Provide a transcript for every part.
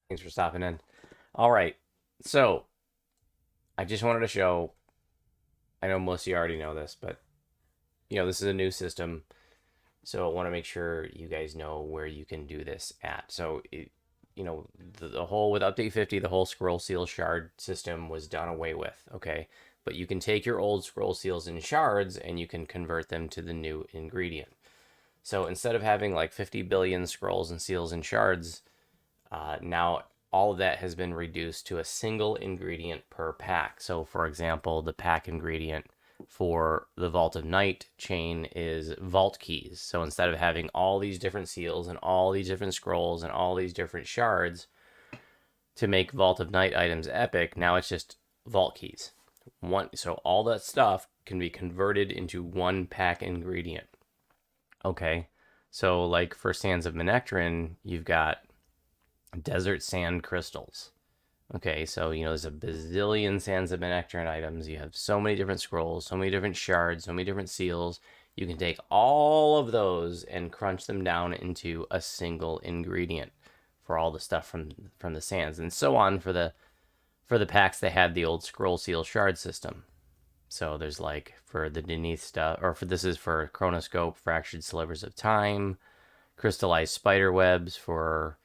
Thanks for stopping in. All right. So I just wanted to show. I know most of you already know this, but this is a new system, so I want to make sure you guys know where you can do this at. So the whole with update 50, the whole scroll seal shard system was done away with. Okay, but you can take your old scroll seals and shards and you can convert them to the new ingredient. So instead of having like 50 billion scrolls and seals and shards, now all of that has been reduced to a single ingredient per pack. So, for example, the pack ingredient for the Vault of Night chain is vault keys. So instead of having all these different seals and all these different scrolls and all these different shards to make Vault of Night items epic, now it's just vault keys. So all that stuff can be converted into one pack ingredient. Okay. So like for Sands of Manectrin, you've got desert sand crystals. Okay, so there's a bazillion Sands of Manectrin items. You have so many different scrolls, so many different shards, so many different seals. You can take all of those and crunch them down into a single ingredient for all the stuff from the sands, and so on for the packs that had the old scroll seal shard system. So there's like for the Denise stuff, or for this is for Chronoscope, fractured slivers of time, crystallized spider webs for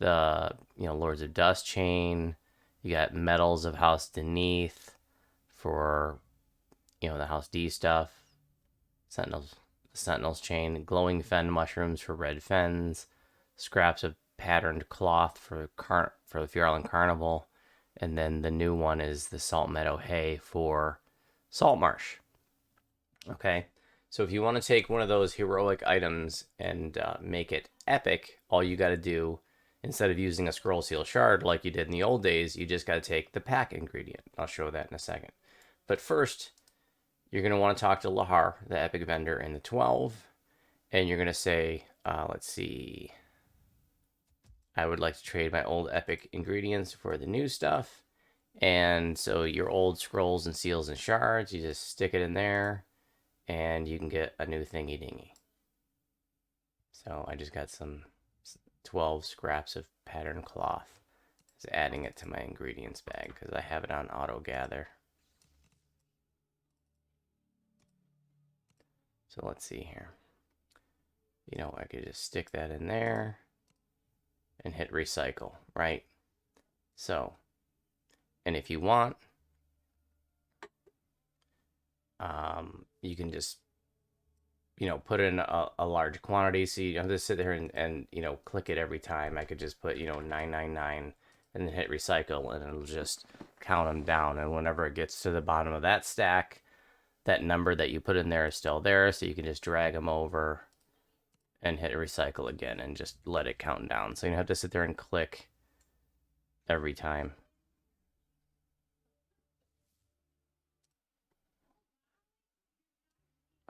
the Lords of Dust chain. You got metals of House Beneath for the House D stuff. Sentinels chain. Glowing fen mushrooms for red fens. Scraps of patterned cloth for the Fjarland Carnival. And then the new one is the Salt Meadow Hay for Salt Marsh. Okay, so if you want to take one of those heroic items and make it epic, all you got to do, instead of using a scroll seal shard like you did in the old days, you just got to take the pack ingredient. I'll show that in a second. But first, you're going to want to talk to Lahar, the epic vendor in the 12, and you're going to say, let's see, I would like to trade my old epic ingredients for the new stuff. And so your old scrolls and seals and shards, you just stick it in there and you can get a new thingy dingy. So I just got some 12 scraps of pattern cloth. Just adding it to my ingredients bag because I have it on auto gather. So let's see here. I could just stick that in there and hit recycle, right? So, and if you want, you can just put in a large quantity, so you don't have to sit there and click it every time. I could just put 999 and then hit recycle, and it'll just count them down, and whenever it gets to the bottom of that stack, that number that you put in there is still there, so you can just drag them over and hit recycle again and just let it count down, so you don't have to sit there and click every time.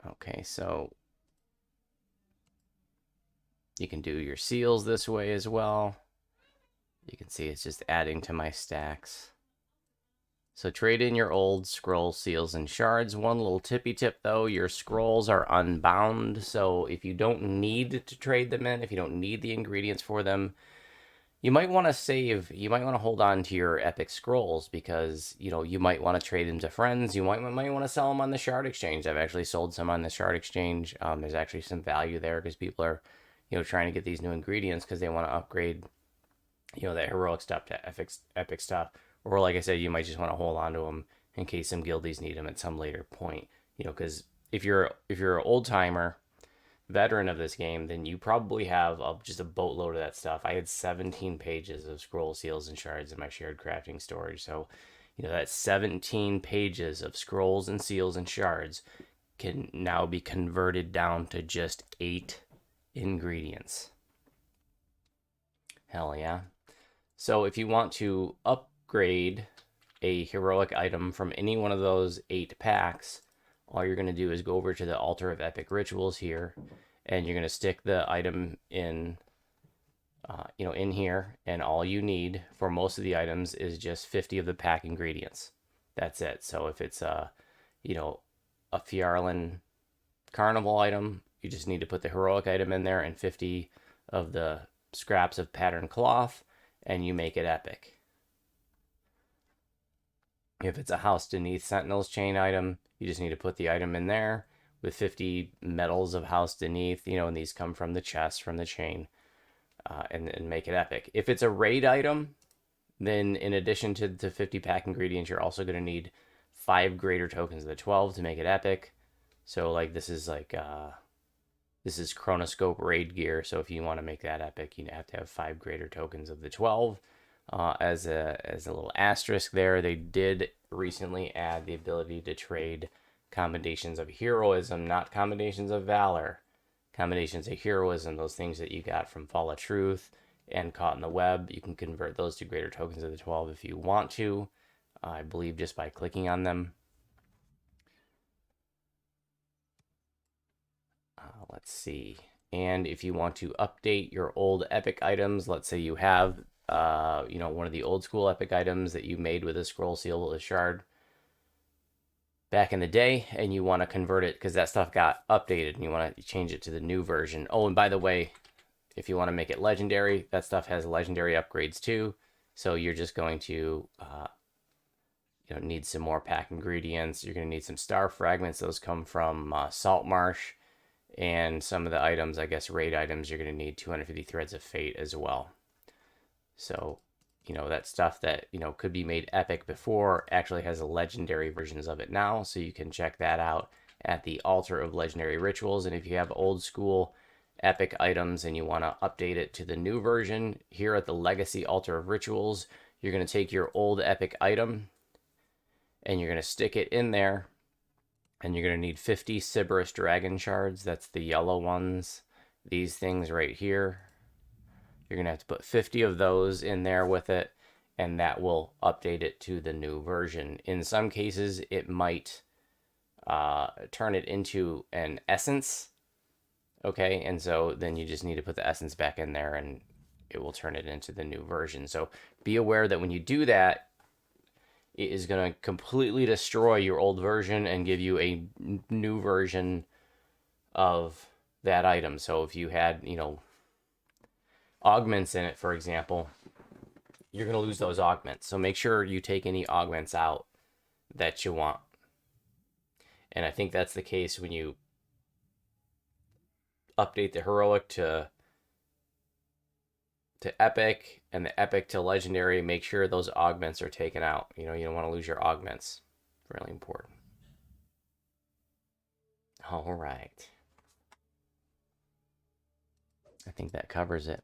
Okay, so you can do your seals this way as well. You can see it's just adding to my stacks. So trade in your old scroll seals and shards. One little tippy tip though, your scrolls are unbound. So if you don't need to trade them in, if you don't need the ingredients for them, you might want to save, you might want to hold on to your epic scrolls because, you might want to trade them to friends. You might want to sell them on the Shard Exchange. I've actually sold some on the Shard Exchange. There's actually some value there because people are, trying to get these new ingredients because they want to upgrade, that heroic stuff to epic stuff. Or like I said, you might just want to hold on to them in case some guildies need them at some later point. Because if you're an old timer veteran of this game, then you probably have just a boatload of that stuff. I had 17 pages of scroll seals and shards in my shared crafting storage. So, that 17 pages of scrolls and seals and shards can now be converted down to just 8 ingredients. Hell yeah. So if you want to upgrade a heroic item from any one of those 8 packs, all you're going to do is go over to the Altar of Epic Rituals here, and you're going to stick the item in, in here, and all you need for most of the items is just 50 of the pack ingredients. That's it. So if it's a Fjarland Carnival item, you just need to put the heroic item in there and 50 of the scraps of patterned cloth. and you make it epic. If it's a House Beneath Sentinels chain item, you just need to put the item in there with 50 medals of House Beneath, and these come from the chest, from the chain, and make it epic. If it's a raid item, then in addition to the 50 pack ingredients, you're also going to need 5 greater tokens of the 12 to make it epic. So like this is chronoscope raid gear. So if you want to make that epic, you have to have 5 greater tokens of the 12. As a little asterisk there, they did recently add the ability to trade commendations of heroism, not commendations of valor. Commendations of heroism, those things that you got from Fall of Truth and Caught in the Web, you can convert those to greater tokens of the 12 if you want to. I believe just by clicking on them. Let's see. And if you want to update your old epic items, let's say you have one of the old school epic items that you made with a scroll seal with a shard back in the day, and you want to convert it because that stuff got updated and you want to change it to the new version. Oh, and by the way, if you want to make it legendary, that stuff has legendary upgrades too. So you're just going to need some more pack ingredients. You're going to need some star fragments. Those come from Salt Marsh. And some of the items, I guess raid items, you're going to need 250 threads of fate as well. So, that stuff that, could be made epic before actually has legendary versions of it now. So you can check that out at the Altar of Legendary Rituals. And if you have old school epic items and you want to update it to the new version, here at the Legacy Altar of Rituals, you're going to take your old epic item and you're going to stick it in there. And you're going to need 50 Sybaris Dragon Shards. That's the yellow ones. These things right here. You're going to have to put 50 of those in there with it. And that will update it to the new version. In some cases, it might turn it into an essence. Okay, and so then you just need to put the essence back in there and it will turn it into the new version. So be aware that when you do that, it is going to completely destroy your old version and give you a new version of that item. So if you had, augments in it, for example, you're going to lose those augments. So make sure you take any augments out that you want. And I think that's the case when you update the heroic to epic and the epic to legendary. Make sure those augments are taken out. You don't want to lose your augments. Really important. All right. I think that covers it.